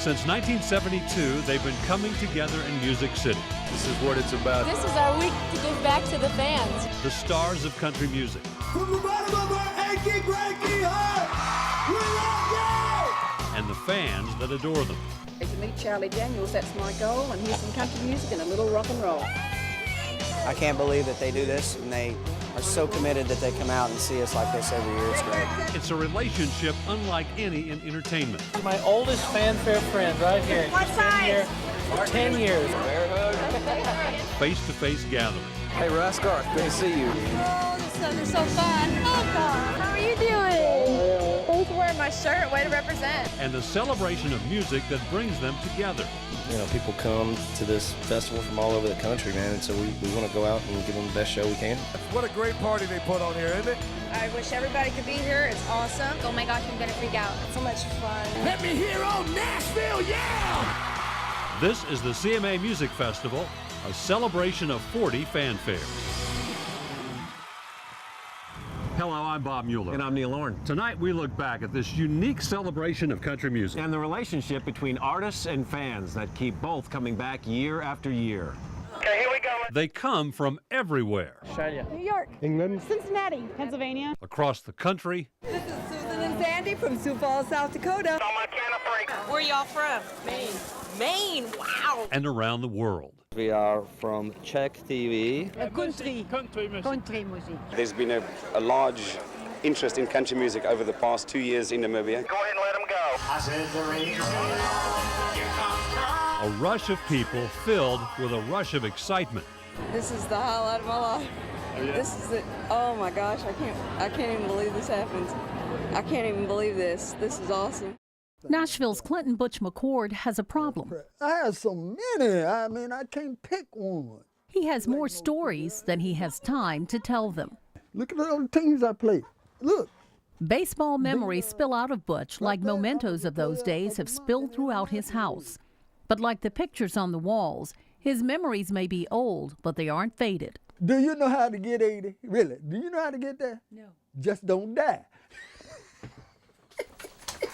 Since 1972, they've been coming together in Music City. This is what it's about. This is our week to give back to the fans. The stars of country music. From the bottom of our achy, breaky heart, we love you! And the fans that adore them. To meet Charlie Daniels, that's my goal, and hear some country music and a little rock and roll. I can't believe that they do this, and they are so committed that they come out and see us like this every year. It's great. It's a relationship unlike any in entertainment. My oldest fanfare friend right here. What size? For 10 years. Face-to-face gathering. Hey, Russ Garth, good to see you. Oh, the sun is so fun. Oh, God. How are you doing? Who's wearing my shirt? Way to represent. And a celebration of music that brings them together. You know, people come to this festival from all over the country, man, and so we want to go out and give them the best show we can. What a great party they put on here, isn't it? I wish everybody could be here. It's awesome. Oh, my gosh, I'm going to freak out. It's so much fun. Let me hear old Nashville, yeah! This is the CMA Music Festival, a celebration of 40 fanfares. Hello, I'm Bob Mueller. And I'm Neil Orn. Tonight we look back at this unique celebration of country music. And the relationship between artists and fans that keep both coming back year after year. Okay, here we go. They come from everywhere. Australia. New York. England. Cincinnati. Pennsylvania. Across the country. This is Susan and Sandy from Sioux Falls, South Dakota. On my can of freak. Where y'all from? Maine. Maine, wow. And around the world. We are from Czech TV. Country music. There's been a large interest in country music over the past 2 years in Namibia. Go ahead and let them go. I said the rain. A rush of people filled with a rush of excitement. This is the highlight of my life. This is it. Oh my gosh, I can't even believe this happens. I can't even believe this. This is awesome. Nashville's Clinton Butch McCord has a problem. I have so many. I mean, I can't pick one. He has more stories than he has time to tell them. Look at all the teams I played. Look. Baseball memories spill out of Butch like mementos of those days have spilled throughout his house. But like the pictures on the walls, his memories may be old, but they aren't faded. Do you know how to get 80? Really? Do you know how to get there? No. Just don't die.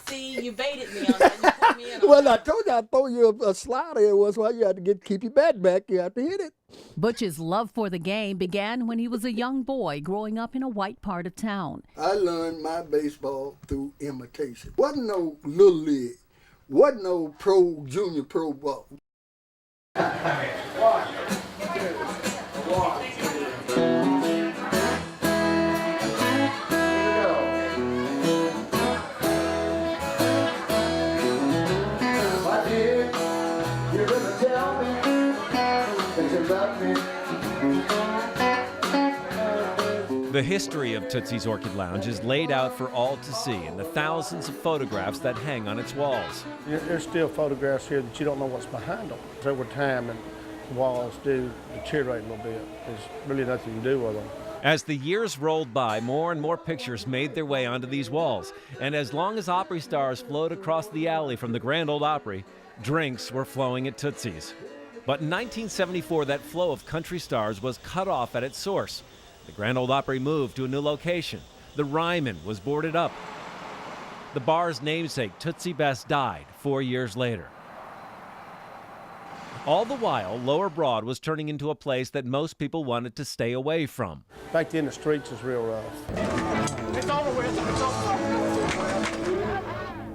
See, you baited me on that. You put me in on Well, I told you I'd throw you a slider. It was why you had to keep your bat back. You had to hit it. Butch's love for the game began when he was a young boy growing up in a white part of town. I learned my baseball through imitation. Wasn't no little league. Wasn't no junior pro ball. The history of Tootsie's Orchid Lounge is laid out for all to see in the thousands of photographs that hang on its walls. There's still photographs here that you don't know what's behind them. Over time, and the walls do deteriorate a little bit. There's really nothing to do with them. As the years rolled by, more and more pictures made their way onto these walls. And as long as Opry stars flowed across the alley from the Grand Ole Opry, drinks were flowing at Tootsie's. But in 1974, that flow of country stars was cut off at its source. The Grand Ole Opry moved to a new location. The Ryman was boarded up. The bar's namesake, Tootsie Best, died 4 years later. All the while, Lower Broad was turning into a place that most people wanted to stay away from. Back then, the streets was real rough. It's over with. It's over.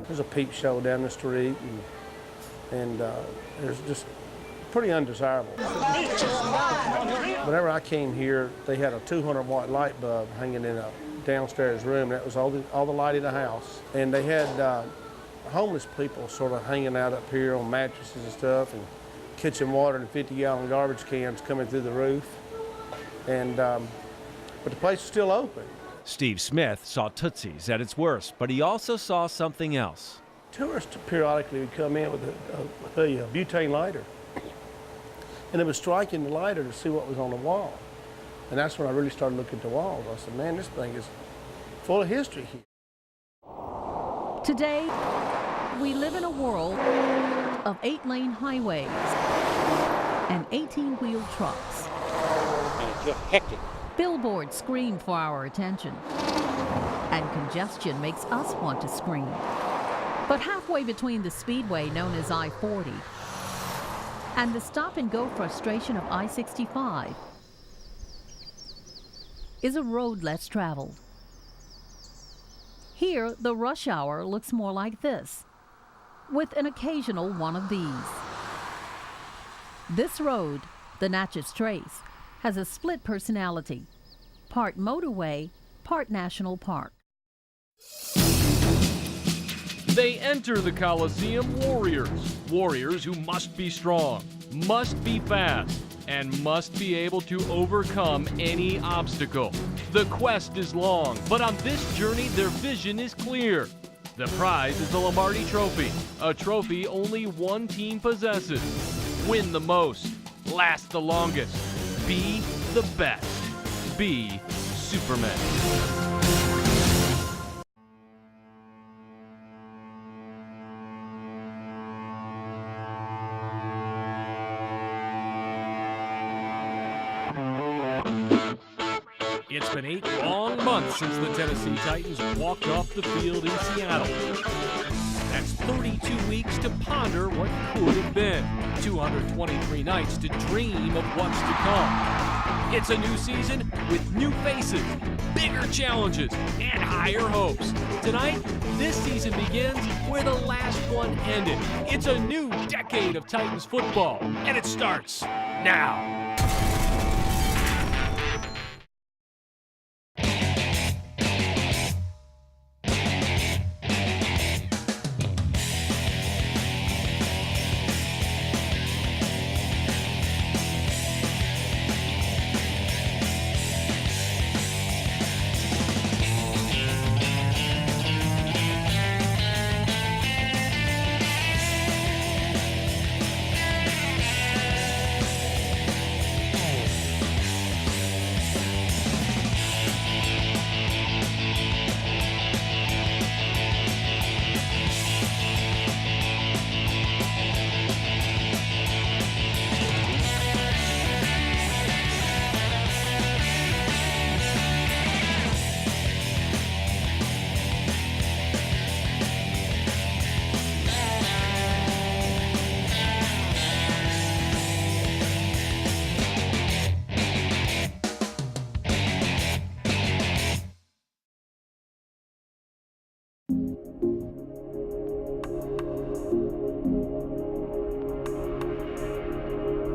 There's a peep show down the street, and there's just pretty undesirable. Whenever I came here, they had a 200-watt light bulb hanging in a downstairs room. That was all the light in the house. And they had homeless people sort of hanging out up here on mattresses and stuff, and kitchen water and 50-gallon garbage cans coming through the roof. And but the place is still open. Steve Smith saw Tootsie's at its worst, but he also saw something else. Tourists periodically would come in with a butane lighter. And they was striking the lighter to see what was on the wall. And that's when I really started looking at the walls. I said, man, this thing is full of history here. Today, we live in a world of 8-lane highways and 18-wheel trucks. And it's just hectic. Billboards scream for our attention, and congestion makes us want to scream. But halfway between the speedway known as I-40 and the stop-and-go frustration of I-65 is a road less traveled. Here, the rush hour looks more like this, with an occasional one of these. This road, the Natchez Trace, has a split personality, part motorway, part national park. They enter the Coliseum warriors who must be strong, must be fast, and must be able to overcome any obstacle. The quest is long, but on this journey their vision is clear. The prize is the Lombardi Trophy, a trophy only one team possesses. Win the most, last the longest, be the best, be Superman. It's been 8 long months since the Tennessee Titans walked off the field in Seattle. That's 32 weeks to ponder what could have been, 223 nights to dream of what's to come. It's a new season with new faces, bigger challenges, and higher hopes. Tonight, this season begins where the last one ended. It's a new decade of Titans football, and it starts now.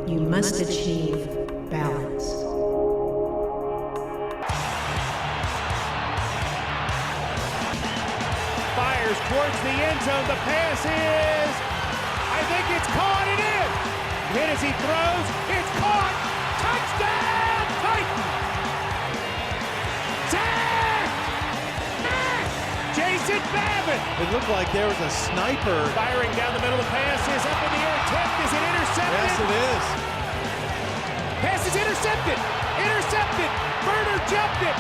You must achieve balance. Fires towards the end zone. The pass is, I think it's caught. It is. Hit as he throws. It's caught. Touchdown, Titans. Jason Babbitt. It looked like there was a sniper. Firing down the middle of the pass is up in the air. Tipped. Is it intercepted? Yes, it is. Pass is intercepted. Intercepted. Burner jumped it.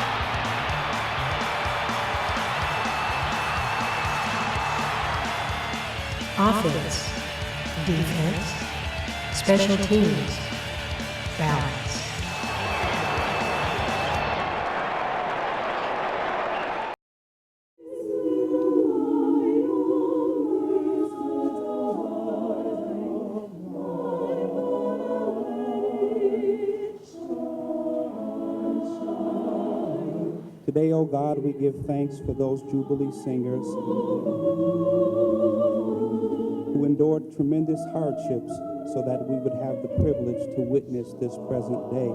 Offense, defense, special teams, balance. Today, O God, we give thanks for those Jubilee singers who endured tremendous hardships so that we would have the privilege to witness this present day.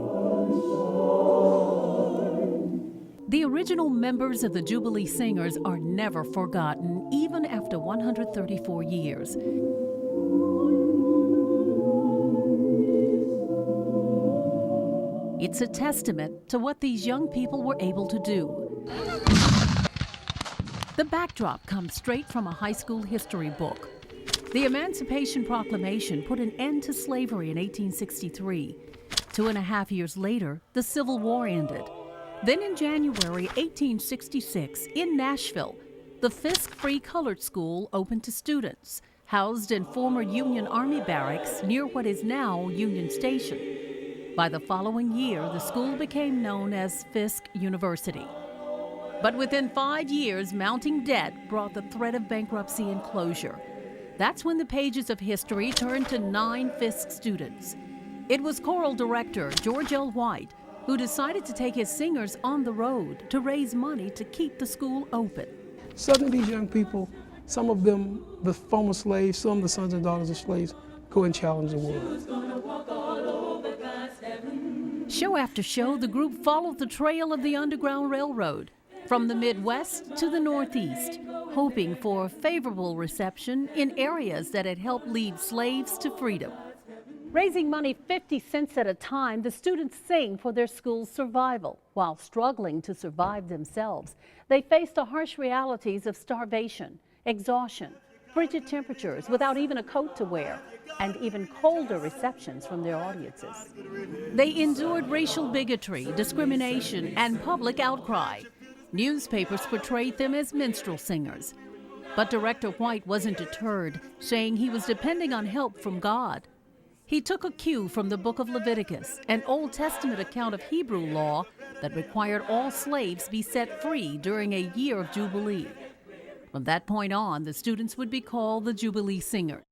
The original members of the Jubilee Singers are never forgotten, even after 134 years. It's a testament to what these young people were able to do. The backdrop comes straight from a high school history book. The Emancipation Proclamation put an end to slavery in 1863. 2.5 years later, the Civil War ended. Then in January 1866, in Nashville, the Fisk Free Colored School opened to students, housed in former Union Army barracks near what is now Union Station. By the following year, the school became known as Fisk University. But within 5 years, mounting debt brought the threat of bankruptcy and closure. That's when the pages of history turned to 9 Fisk students. It was choral director George L. White who decided to take his singers on the road to raise money to keep the school open. Southern, these young people, some of them the former slaves, some the sons and daughters of slaves, go and challenge the world. Show after show, the group followed the trail of the Underground Railroad from the Midwest to the Northeast, hoping for a favorable reception in areas that had helped lead slaves to freedom. Raising money 50 cents at a time, the students sing for their school's survival. While struggling to survive themselves, they face the harsh realities of starvation, exhaustion, frigid temperatures without even a coat to wear, and even colder receptions from their audiences. They endured racial bigotry, discrimination, and public outcry. Newspapers portrayed them as minstrel singers. But Director White wasn't deterred, saying he was depending on help from God. He took a cue from the book of Leviticus, an Old Testament account of Hebrew law that required all slaves be set free during a year of Jubilee. From that point on, the students would be called the Jubilee Singers.